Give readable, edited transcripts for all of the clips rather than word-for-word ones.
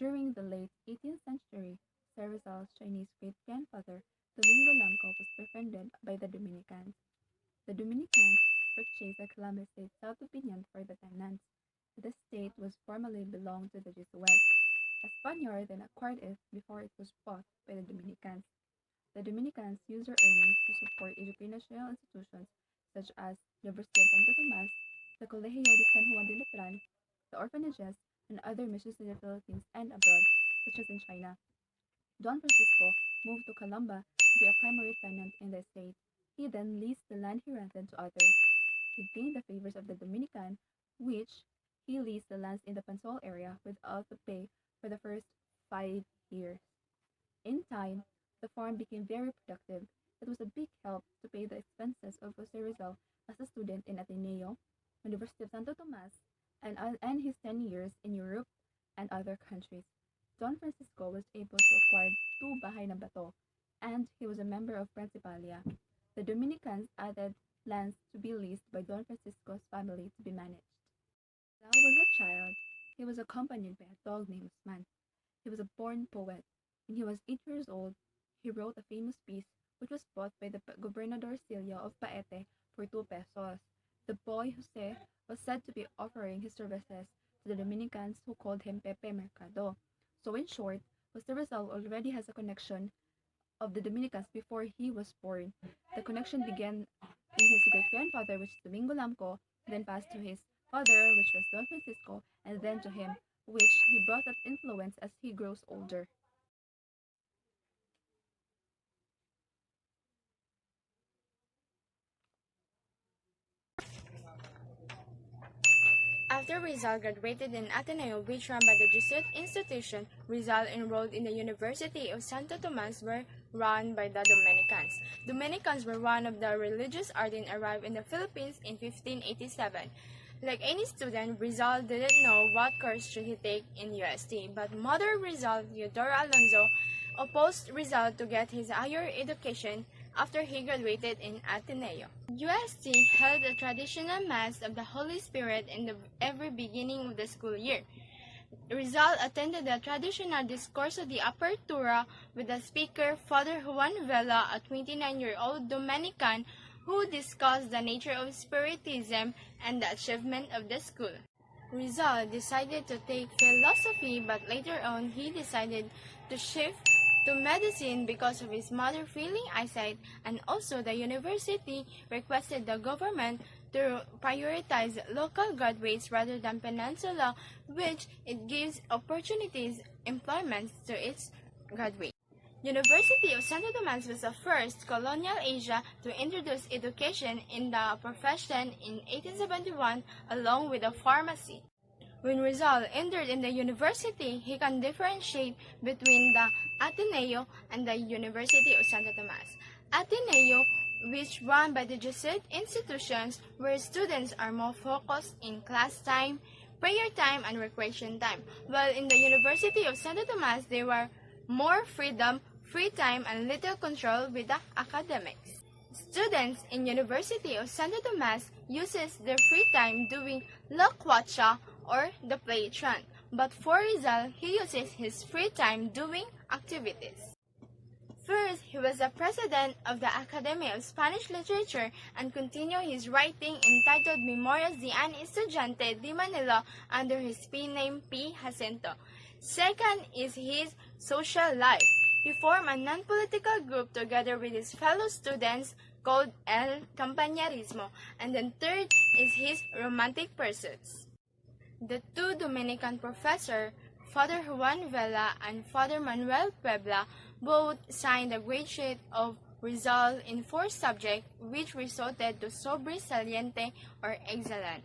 During the late 18th century, Sir Rizal's Chinese great-grandfather, Domingo Lamco, was befriended by the Dominicans. The Dominicans purchased the Columbus State south of Piñon for the tenants. This state was formerly belonged to the Jesuits. A Spaniard then acquired it before it was bought by the Dominicans. The Dominicans used their earnings to support educational institutions such as University of Santo Tomas, the Colegio de San Juan de Letran, the orphanages, and other missions in the Philippines and abroad, such as in China. Don Francisco moved to Calamba to be a primary tenant in the estate. He then leased the land he rented to others. He gained the favors of the Dominican, which he leased the lands in the Pansol area without to pay for the first 5 years. In time, the farm became very productive. It was a big help to pay the expenses of Jose Rizal as a student in Ateneo, University of Santo Tomas, and his 10 years in Europe and other countries. Don Francisco was able to acquire two bahay na bato, and he was a member of Principalia. The Dominicans added lands to be leased by Don Francisco's family to be managed. When Rizal was a child, he was accompanied by a dog named Usman. He was a born poet. When he was 8 years old, he wrote a famous piece which was bought by the Gobernador Silio of Paete for 2 pesos. The boy Jose was said to be offering his services to the Dominicans who called him Pepe Mercado. So in short, Jose Rizal already has a connection of the Dominicans before he was born. The connection began in his great-grandfather, which is Domingo Lamco, then passed to his father, which was Don Francisco, and then to him, which he brought that influence as he grows older. After Rizal graduated in Ateneo, which run by the Jesuit institution, Rizal enrolled in the University of Santo Tomas, were run by the Dominicans. Dominicans were one of the religious order arrived in the Philippines in 1587. Like any student, Rizal didn't know what course should he take in UST, but Mother Rizal, Eudora Alonso, opposed Rizal to get his higher education after he graduated in Ateneo. UST held a traditional Mass of the Holy Spirit in every beginning of the school year. Rizal attended the traditional Discurso de Apertura with the speaker, Father Juan Vela, a 29-year-old Dominican who discussed the nature of Spiritism and the achievement of the school. Rizal decided to take philosophy, but later on he decided to shift to medicine because of his mother failing eyesight, and also the university requested the government to prioritize local graduates rather than Peninsula, which it gives opportunities employment to its graduates. University of Santo Tomas was the first colonial Asia to introduce education in the profession in 1871 along with the pharmacy. When Rizal entered in the university, he can differentiate between the Ateneo and the University of Santo Tomas. Ateneo, which run by the Jesuit institutions, where students are more focused in class time, prayer time, and recreation time, while in the University of Santo Tomas, they were more freedom, free time, and little control with the academics. Students in University of Santo Tomas uses their free time doing loquacha or the playtron, but for Rizal, he uses his free time doing activities. First, he was the president of the Academy of Spanish Literature and continued his writing entitled Memorias de un Estudiante de Manila under his pen name P. Jacinto. Second is his social life. He formed a non-political group together with his fellow students called El Campañarismo. And then third is his romantic pursuits. The two Dominican professors, Father Juan Vela and Father Manuel Puebla, both signed a grade sheet of Rizal in 4 subjects, which resulted to sobresaliente or excellent.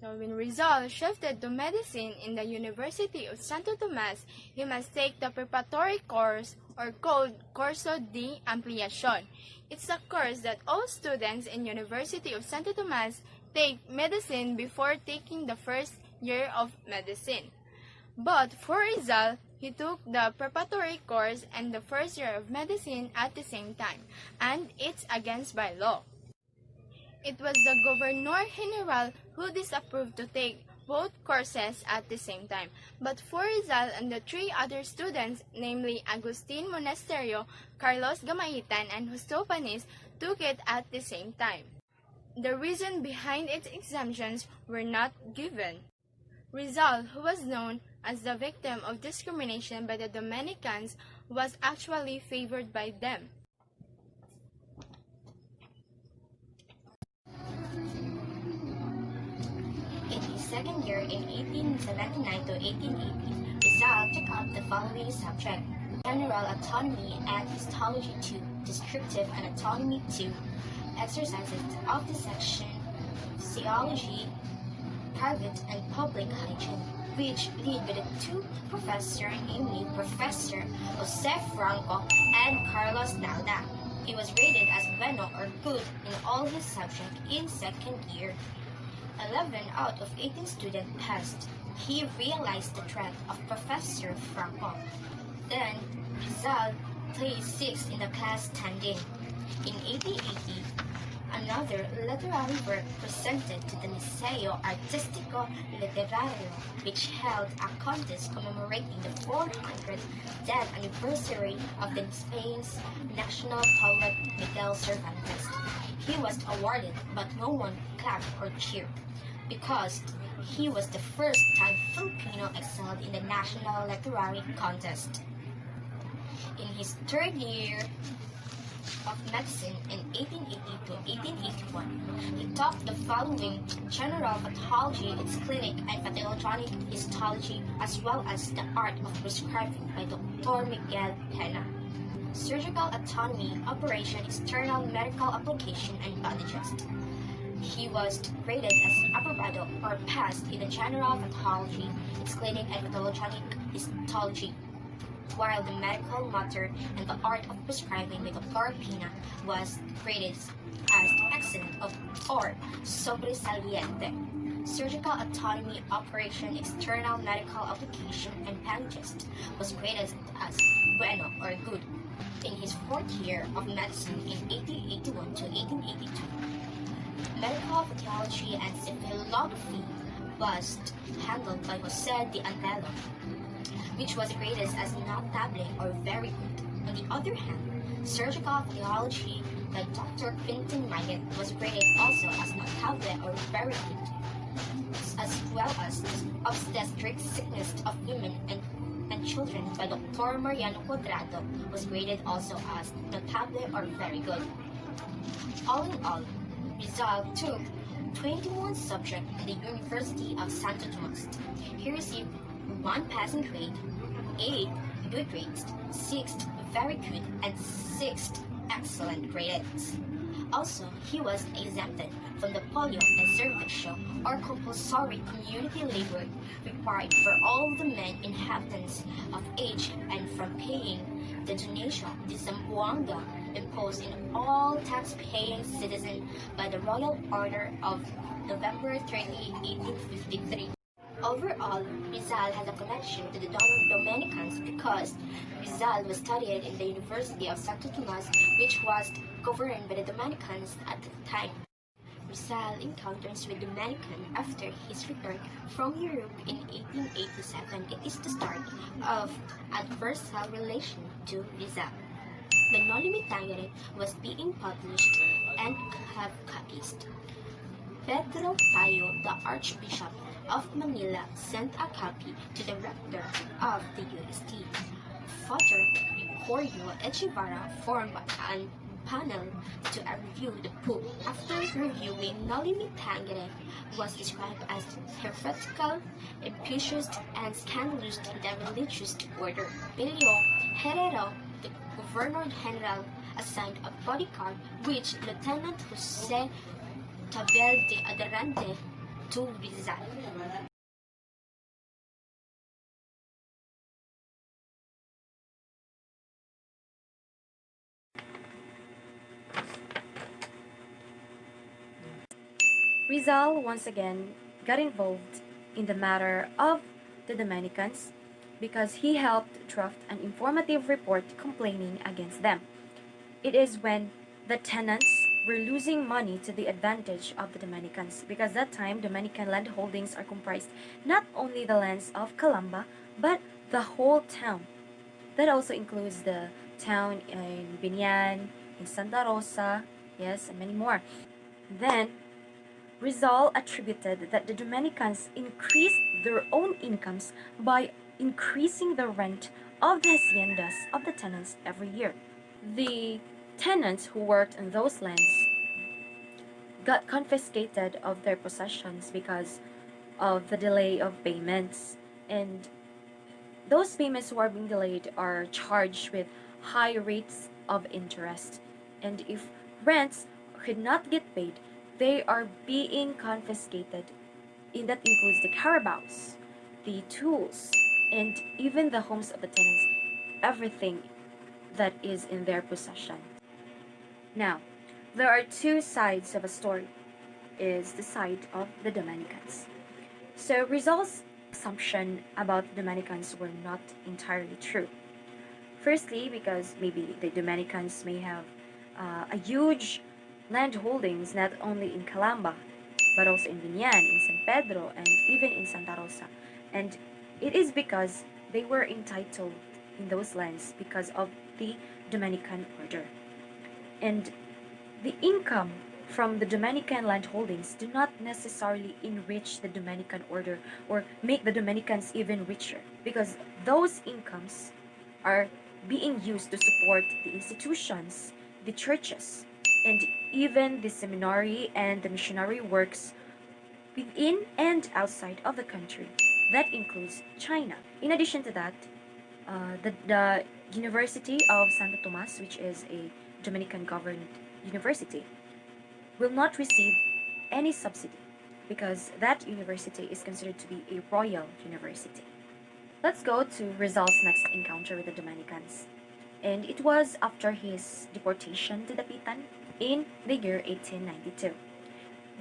So when Rizal shifted to medicine in the University of Santo Tomas, he must take the preparatory course or called Curso de Ampliación. It's a course that all students in University of Santo Tomas take medicine before taking the first year of medicine. But for Rizal, he took the preparatory course and the first year of medicine at the same time, and it's against by law. It was the Governor General who disapproved to take both courses at the same time. But for Rizal and the three other students, namely Agustin Monasterio, Carlos Gamaitan, and Justo Panis, took it at the same time. The reason behind its exemptions were not given. Rizal, who was known as the victim of discrimination by the Dominicans, was actually favored by them. In his second year in 1879 to 1880, Rizal took up the following subject: General Anatomy and Histology 2, Descriptive Anatomy 2, Exercises of the Section, Physiology, Private and Public Hygiene, which led by the two professors, namely Professor Jose Franco and Carlos Nalda. He was rated as bueno or good in all his subjects in second year. 11 out of 18 students passed. He realized the threat of Professor Franco. Then, Rizal placed 6th in the class standing. In 1880, another literary work presented to the Liceo Artístico Literario, which held a contest commemorating the 400th death anniversary of the Spain's national poet Miguel Cervantes. He was awarded, but no one clapped or cheered, because he was the first time Filipino excelled in the national literary contest. In his third year of medicine in 1880 to 1881, he taught the following: general pathology, its clinic, and pathogenic histology, as well as the art of prescribing by Dr. Miguel Pena. Surgical anatomy, operation, external medical application, and bandages. He was rated as aprobado or passed in the general pathology, its clinic, and pathogenic histology, while the medical matter and the art of prescribing by Dr. Pina was rated as excellent or sobresaliente. Surgical anatomy, operation, external medical application, and bandages was rated as bueno or good. In his fourth year of medicine in 1881 to 1882, medical pathology and syphilography was handled by Jose de Antelo, which was rated as notable or very good. On the other hand, surgical pathology by Dr. Quintin Mayen was rated also as notable or very good, as well as obstetric sickness of women and children by Dr. Mariano Cuadrado was rated also as notable or very good. All in all, Rizal took 21 subjects in the University of Santo Tomas. He received 1 passing grade, 8 good grades, 6 very good, and 6 excellent grades. Also, he was exempted from the polio and servicio or compulsory community labor required for all the men inhabitants of age and from paying the donation de Zamboanga imposed in all tax-paying citizens by the Royal Order of November 30, 1853. Overall, Rizal has a connection to the Dominicans because Rizal was studied in the University of Santo Tomas, which was governed by the Dominicans at the time. Rizal encounters with Dominican after his return from Europe in 1887. It is the start of adversarial relation to Rizal. The Noli Me Tangere was being published and have copies. Pedro Tayo, the Archbishop of Manila, sent a copy to the rector of the UST. Father Gregorio Echevarria formed a panel to review the book. After reviewing, Noli Me Tangere was described as heretical, impious, and scandalous to the religious order. Emilio Herrero, the Governor General, assigned a bodyguard, which Lieutenant Jose Tabel de Adarante to Rizal. Rizal once again got involved in the matter of the Dominicans because he helped draft an informative report complaining against them. It is when the tenants were losing money to the advantage of the Dominicans, because that time Dominican land holdings are comprised not only the lands of Calamba but the whole town. That also includes the town in Binyan, in Santa Rosa, yes, and many more. Then Rizal attributed that the Dominicans increased their own incomes by increasing the rent of the haciendas of the tenants every year. The tenants who worked on those lands got confiscated of their possessions because of the delay of payments, and those payments who are being delayed are charged with high rates of interest, and if rents could not get paid, they are being confiscated, and that includes the carabaos, the tools, and even the homes of the tenants, everything that is in their possession. Now, there are two sides of a story. Is the side of the Dominicans. So Rizal's assumption about the Dominicans were not entirely true. Firstly, because maybe the Dominicans may have a huge land holdings not only in Calamba, but also in Binyan, in San Pedro, and even in Santa Rosa. And it is because they were entitled in those lands because of the Dominican order. And the income from the Dominican land holdings do not necessarily enrich the Dominican order or make the Dominicans even richer, because those incomes are being used to support the institutions, the churches, and even the seminary and the missionary works within and outside of the country. That includes China. In addition to that, the University of Santo Tomas, which is a Dominican governed university, will not receive any subsidy because that university is considered to be a royal university. Let's go to Rizal's next encounter with the Dominicans. And it was after his deportation to Dapitan in the year 1892.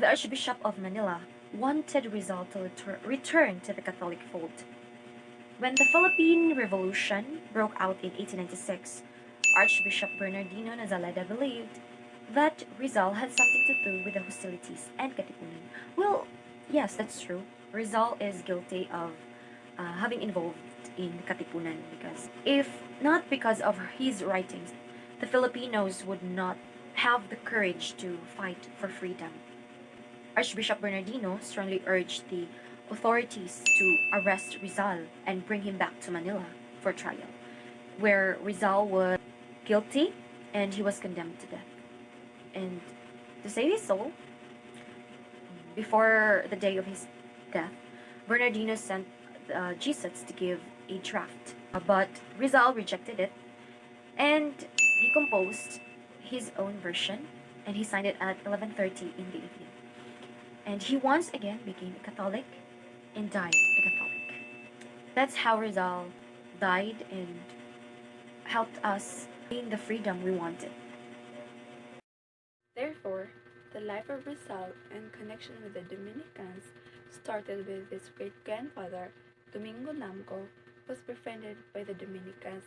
The Archbishop of Manila wanted Rizal to return to the Catholic fold. When the Philippine Revolution broke out in 1896, Archbishop Bernardino Nazaleda believed that Rizal had something to do with the hostilities and Katipunan. Well, yes, that's true. Rizal is guilty of having involved in Katipunan, because if not because of his writings, the Filipinos would not have the courage to fight for freedom. Archbishop Bernardino strongly urged the authorities to arrest Rizal and bring him back to Manila for trial, where Rizal was guilty and he was condemned to death. And to save his soul, before the day of his death, Bernardino sent Jesus to give a draft. But Rizal rejected it, and he composed his own version, and he signed it at 11:30 in the evening. And he once again became a Catholic and died a Catholic. That's how Rizal died and helped us gain the freedom we wanted. Therefore, the life of Rizal in connection with the Dominicans started with his great-grandfather, Domingo Lamco, was befriended by the Dominicans.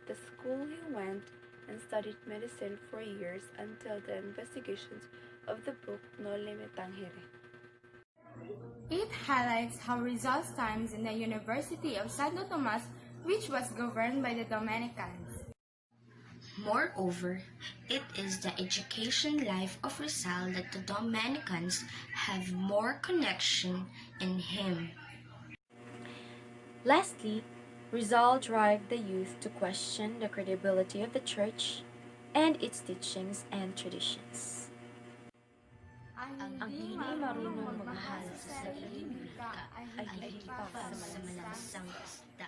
The school he went and studied medicine for years until the investigations of the book No Le Tangere. It highlights how Rizal's times in the University of Santo Tomas, which was governed by the Dominicans. Moreover, it is the education life of Rizal that the Dominicans have more connection in him. Lastly, Rizal drive the youth to question the credibility of the church and its teachings and traditions. Ang Ang hindi hindi marunong marunong magmahal magmahal sa sa sarili sarili nila ay ay higit higit pa pa sa sa malansang Malansang isda. isda.